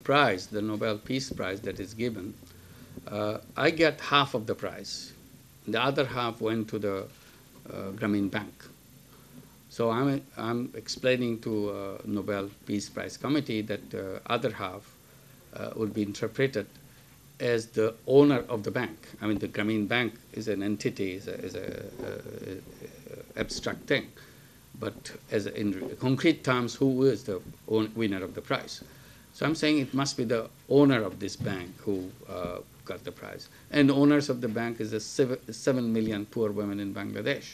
prize, the Nobel Peace Prize that is given, I get half of the prize. The other half went to the Grameen Bank. So I'm explaining to Nobel Peace Prize Committee that other half would be interpreted as the owner of the bank. I mean, the Grameen Bank is an entity, is a abstract thing. But in concrete terms, who is the winner of the prize? So I'm saying it must be the owner of this bank who got the prize. And the owners of the bank is the 7 million poor women in Bangladesh.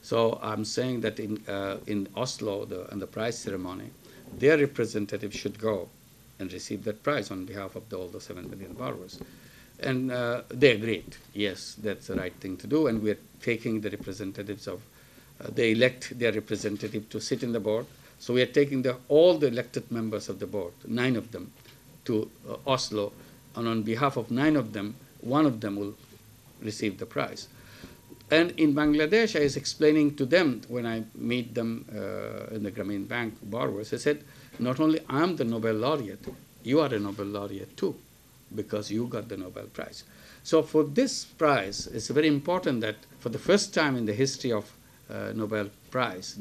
So I'm saying that in Oslo, in the prize ceremony, their representative should go and receive that prize on behalf of all the 7 million borrowers. And they agreed, yes, that's the right thing to do, and we're taking the representatives of, they elect their representative to sit in the board. So we are taking all the elected members of the board, 9 of them, to Oslo, and on behalf of 9 of them, 1 of them will receive the prize. And in Bangladesh, I was explaining to them when I meet them in the Grameen Bank borrowers, I said, not only I'm the Nobel laureate, you are a Nobel laureate too, because you got the Nobel Prize. So for this prize, it's very important that for the first time in the history of Nobel Prize,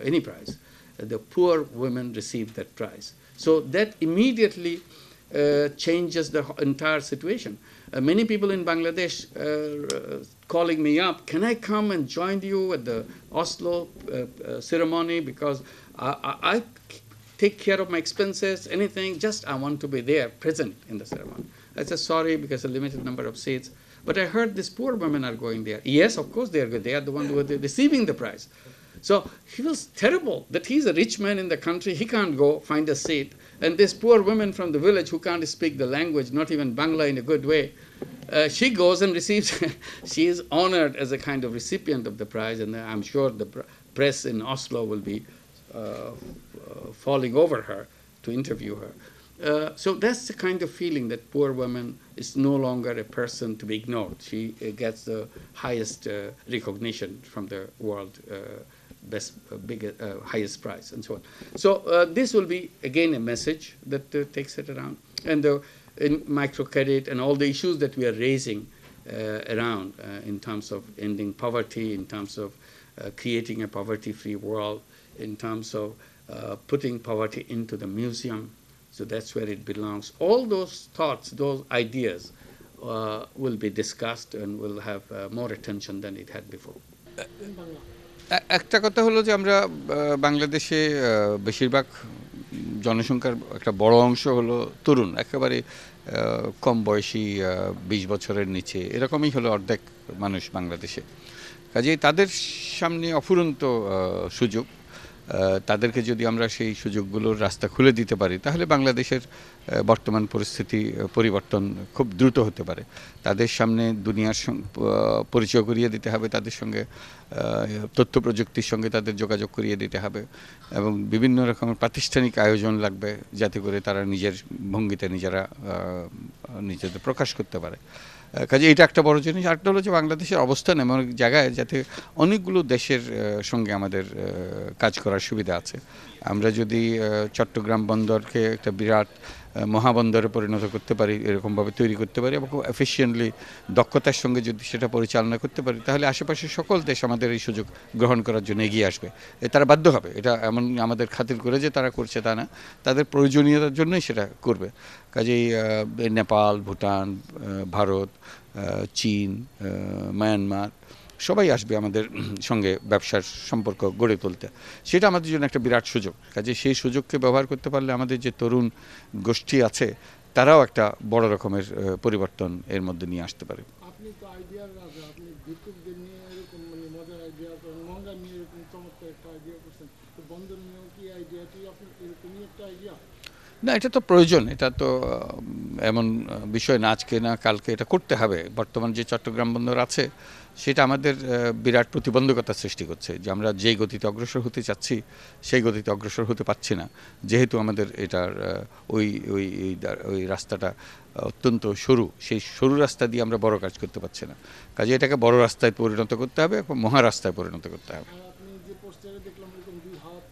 any prize, the poor women receive that prize. So that immediately changes the entire situation. Many people in Bangladesh calling me up, can I come and join you at the Oslo ceremony, because I take care of my expenses, anything, just I want to be there, present in the ceremony. I said, sorry, because a limited number of seats. But I heard these poor women are going there. Yes, of course they are good. They are the ones who are receiving the prize. So he feels terrible that he's a rich man in the country. He can't go find a seat. And this poor woman from the village who can't speak the language, not even Bangla in a good way, she goes and receives, she is honored as a kind of recipient of the prize. And I'm sure the press in Oslo will be falling over her to interview her. So that's the kind of feeling that poor woman is no longer a person to be ignored. She gets the highest recognition from the world, highest prize, and so on. So this will be, again, a message that takes it around. And in microcredit and all the issues that we are raising around in terms of ending poverty, in terms of creating a poverty-free world, in terms of putting poverty into the museum, so that's where it belongs. All those thoughts, those ideas will be discussed and will have more attention than it had before. একটা কথা হলো যে আমরা বাংলাদেশে বেশিরভাগ জনসংখ্যার একটা বড় অংশ হলো তরুণ, একেবারে কম বয়সী 20 বছরের নিচে, এরকমই হলো অর্ধেক মানুষ বাংলাদেশে। কাজেই তাদের সামনে অফুরন্ত সুযোগ। তাদেরকে যদি আমরা সেই সুযোগগুলোর রাস্তা খুলে দিতে পারি, তাহলে বাংলাদেশের বর্তমান পরিস্থিতি পরিবর্তন খুব দ্রুত হতে পারে। তাদের সামনে দুনিয়ার পরিচয় করিয়ে দিতে হবে, তাদের সঙ্গে তথ্য প্রযুক্তির সঙ্গে তাদের যোগাযোগ করিয়ে দিতে হবে, এবং বিভিন্ন রকমের প্রাতিষ্ঠানিক আয়োজন লাগবে যাতে করে তারা নিজের ভঙ্গিতে নিজেদের প্রকাশ করতে পারে। কাজে এটা একটা বড় জিনিস। আরেকটা হলো যে বাংলাদেশের অবস্থান এমন এক জায়গায় যাতে অনেকগুলো দেশের সঙ্গে আমাদের কাজ করার সুবিধা আছে। আমরা যদি চট্টগ্রাম বন্দরকে একটা বিরাট মহাবন্দরে পরিণত করতে পারি, এরকমভাবে তৈরি করতে পারি এবং খুব এফিশিয়েন্টলি দক্ষতার সঙ্গে যদি সেটা পরিচালনা করতে পারি, তাহলে আশেপাশের সকল দেশ আমাদের এই সুযোগ গ্রহণ করার জন্য এগিয়ে আসবে। তারা বাধ্য হবে। এটা এমন আমাদের খাতির করে যে তারা করছে তা না, তাদের প্রয়োজনীয়তার জন্যই সেটা করবে। কাজেই নেপাল, ভুটান, ভারত, চীন, মায়ানমার সবাই আসবে আমাদের সঙ্গে ব্যবসার সম্পর্ক গড়ে তুলতে। সেটা আমাদের জন্য একটা বিরাট সুযোগ। কাজে সেই সুযোগকে ব্যবহার করতে পারলে আমাদের যে তরুণ গোষ্ঠী আছে তারাও একটা বড় রকমের পরিবর্তন এর মধ্যে নিয়ে আসতে পারে। আপনি তো আইডিয়ার রাজা, আপনি ভিক্ষুকদের নিয়ে এরকম মজার আইডিয়া, মঙ্গা নিয়ে এরকম চমৎকার একটা আইডিয়া করছেন, তো বন্দর নিয়েও কি আইডিয়াটি আপনার এরকমই একটা আইডিয়া? না, এটা তো প্রয়োজন, এটা তো এমন বিষয় না আজকে না কালকে, এটা করতে হবে। বর্তমান যে চট্টগ্রাম বন্দর আছে সেটা আমাদের বিরাট প্রতিবন্ধকতা সৃষ্টি করছে, যে আমরা যেই গতিতে অগ্রসর হতে চাচ্ছি সেই গতিতে অগ্রসর হতে পারছি না, যেহেতু আমাদের এটার ওই রাস্তাটা অত্যন্ত সরু। সেই সরু রাস্তা দিয়ে আমরা বড় কাজ করতে পারছি না। কাজে এটাকে বড় রাস্তায় পরিণত করতে হবে এবং মহারাস্তায় পরিণত করতে হবে। আপনি যে পোস্টারে দেখলাম এরকম 2 হাত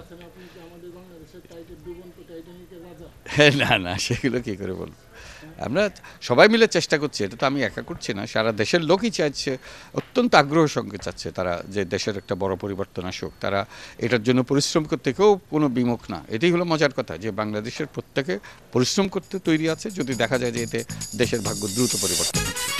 আছে, আপনি কি আমাদের বাংলাদেশের টাইটানিকের রাজা? না না, সেগুলো কি করে বলবো। আমরা সবাই মিলে চেষ্টা করছি, এটা তো আমি একা করছি না, সারা দেশের লোকই চাইছে, অত্যন্ত আগ্রহের সঙ্গে চাচ্ছে তারা যে দেশের একটা বড় পরিবর্তন আসুক। তারা এটার জন্য পরিশ্রম করতে কেউ কোনো বিমুখ না। এটাই হলো মজার কথা, যে বাংলাদেশের প্রত্যেকে পরিশ্রম করতে তৈরি আছে, যদি দেখা যায় যে এতে দেশের ভাগ্য দ্রুত পরিবর্তন হচ্ছে।